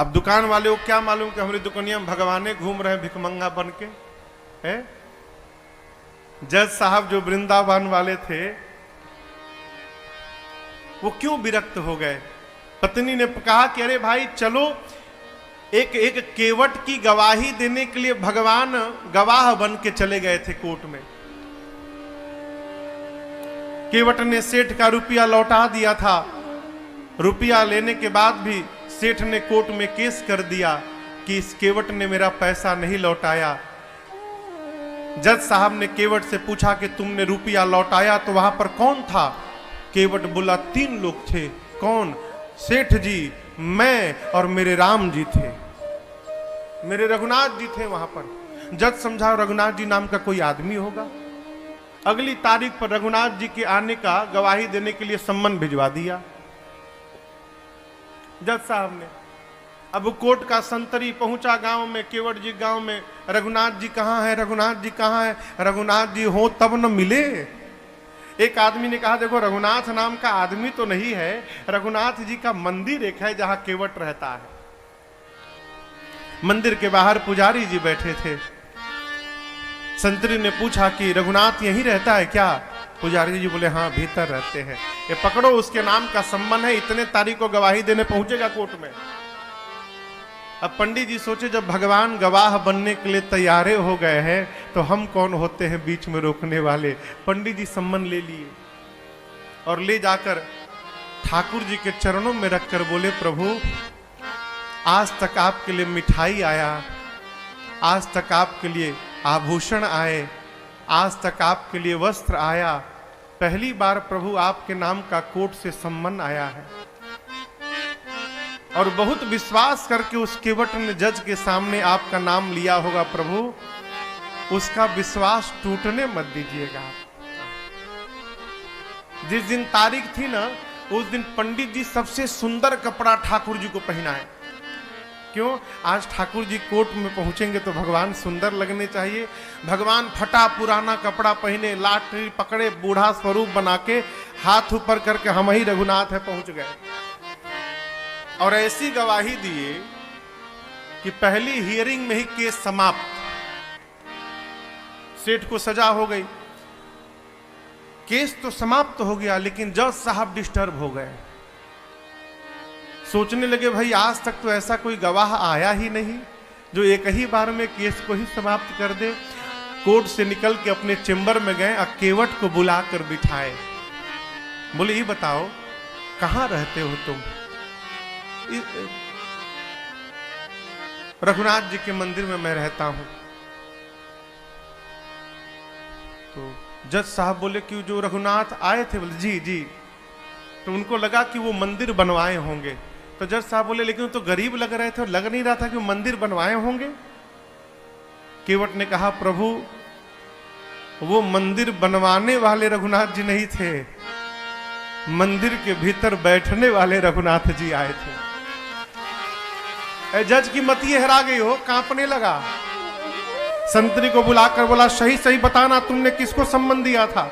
अब दुकान वाले को क्या मालूम कि हमारी दुकानिया में भगवाने घूम रहे हैं भिखमंगा बन के है। जज साहब जो वृंदावन वाले थे वो क्यों विरक्त हो गए। पत्नी ने कहा कि अरे भाई चलो, एक एक केवट की गवाही देने के लिए भगवान गवाह बन के चले गए थे कोर्ट में। केवट ने सेठ का रुपया लौटा दिया था। रुपया लेने के बाद भी सेठ ने कोर्ट में केस कर दिया कि इस केवट ने मेरा पैसा नहीं लौटाया। जज साहब ने केवट से पूछा कि तुमने रुपया लौटाया तो वहां पर कौन था। केवट बोला 3 लोग थे। कौन? सेठ जी, मैं और मेरे राम जी थे, मेरे रघुनाथ जी थे वहां पर। जज समझा रघुनाथ जी नाम का कोई आदमी होगा। अगली तारीख पर रघुनाथ जी के आने का गवाही देने के लिए सम्मन भिजवा दिया जज साहब ने। अब कोर्ट का संतरी पहुंचा गांव में, केवट जी गांव में, रघुनाथ जी कहां है, रघुनाथ जी कहां है, रघुनाथ जी हो तब न मिले। एक आदमी ने कहा देखो रघुनाथ नाम का आदमी तो नहीं है, रघुनाथ जी का मंदिर एक है जहां केवट रहता है। मंदिर के बाहर पुजारी जी बैठे थे। संतरी ने पूछा कि रघुनाथ यहीं रहता है क्या? पुजारी जी बोले हाँ भीतर रहते हैं। ये पकड़ो, उसके नाम का संबंध है, इतने तारीख को गवाही देने पहुंचेगा कोर्ट में। अब पंडित जी सोचे जब भगवान गवाह बनने के लिए तैयारे हो गए हैं तो हम कौन होते हैं बीच में रोकने वाले। पंडित जी सम्मन ले लिए और ले जाकर ठाकुर जी के चरणों में रखकर बोले प्रभु आज तक आपके लिए मिठाई आया, आज तक आपके लिए आभूषण आए, आज तक आपके लिए वस्त्र आया, पहली बार प्रभु आपके नाम का कोर्ट से सम्मन आया है। और बहुत विश्वास करके उस केवट ने जज के सामने आपका नाम लिया होगा प्रभु, उसका विश्वास टूटने मत दीजिएगा। जिस दिन तारीख थी ना उस दिन पंडित जी सबसे सुंदर कपड़ा ठाकुर जी को पहनाए। क्यों? आज ठाकुर जी कोर्ट में पहुंचेंगे तो भगवान सुंदर लगने चाहिए। भगवान फटा पुराना कपड़ा पहने, लाठी पकड़े, बूढ़ा स्वरूप बना के हाथ ऊपर करके हम ही रघुनाथ है पहुंच गए। और ऐसी गवाही दिए कि पहली हियरिंग में ही केस समाप्त। सेठ को सजा हो गई, केस तो समाप्त हो गया, लेकिन जज साहब डिस्टर्ब हो गए। सोचने लगे भाई आज तक तो ऐसा कोई गवाह आया ही नहीं जो एक ही बार में केस को ही समाप्त कर दे। कोर्ट से निकल के अपने चेंबर में गए, केवट को बुलाकर बिठाए। बोले ये बताओ कहां रहते हो तुम? रघुनाथ जी के मंदिर में मैं रहता हूं। तो जज साहब बोले कि जो रघुनाथ आए थे? बोले जी जी। तो उनको लगा कि वो मंदिर बनवाए होंगे। तो जज साहब बोले लेकिन तो गरीब लग रहे थे और लग नहीं रहा था कि वो मंदिर बनवाए होंगे। केवट ने कहा प्रभु वो मंदिर बनवाने वाले रघुनाथ जी नहीं थे, मंदिर के भीतर बैठने वाले रघुनाथ जी आए थे। जज की मति हरा गई हो, कांपने लगा। संतरी को बुलाकर बोला सही सही बताना तुमने किसको सम्मन दिया था?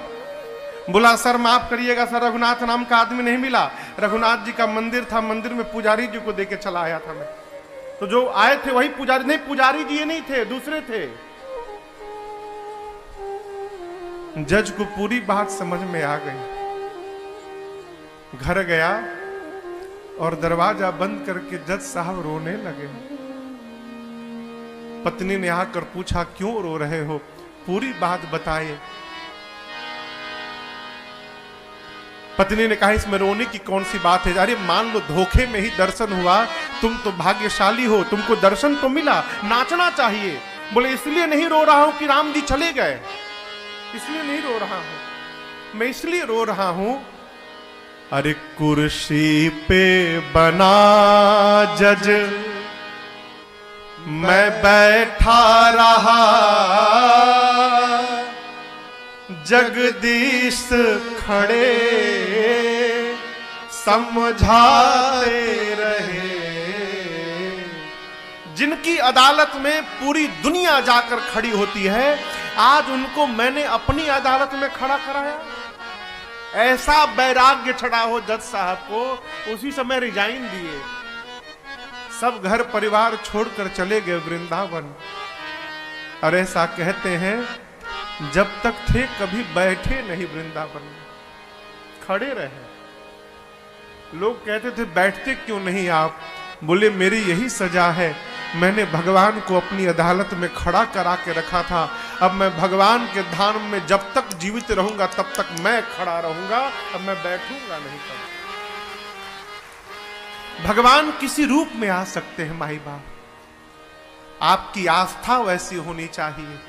बोला सर माफ करिएगा सर, रघुनाथ नाम का आदमी नहीं मिला, रघुनाथ जी का मंदिर था, मंदिर में पुजारी जी को देके चला आया था मैं। तो जो आए थे वही पुजारी, नहीं पुजारी जी ये नहीं थे, दूसरे थे। जज को पूरी बात समझ में आ गई। घर गया और दरवाजा बंद करके जज साहब रोने लगे। पत्नी ने आकर पूछा क्यों रो रहे हो? पूरी बात बताए। पत्नी ने कहा इसमें रोने की कौन सी बात है? अरे मान लो धोखे में ही दर्शन हुआ, तुम तो भाग्यशाली हो, तुमको दर्शन तो मिला, नाचना चाहिए। बोले इसलिए नहीं रो रहा हूं कि राम जी चले गए, इसलिए नहीं रो रहा हूं, मैं इसलिए रो रहा हूं अरे कुर्सी पे बना जज मैं बैठा रहा, जगदीश खड़े समझाते रहे। जिनकी अदालत में पूरी दुनिया जाकर खड़ी होती है, आज उनको मैंने अपनी अदालत में खड़ा कराया। ऐसा वैराग्य चढ़ा हो जज साहब को, उसी समय रिजाइन दिए। सब घर परिवार छोड़कर चले गए वृंदावन। और ऐसा कहते हैं जब तक थे कभी बैठे नहीं वृंदावन में, खड़े रहे। लोग कहते थे बैठते क्यों नहीं आप? बोले मेरी यही सजा है, मैंने भगवान को अपनी अदालत में खड़ा करा के रखा था, अब मैं भगवान के धाम में जब तक जीवित रहूंगा तब तक मैं खड़ा रहूंगा, अब मैं बैठूंगा नहीं। कभी भगवान किसी रूप में आ सकते हैं माई बाप, आपकी आस्था वैसी होनी चाहिए।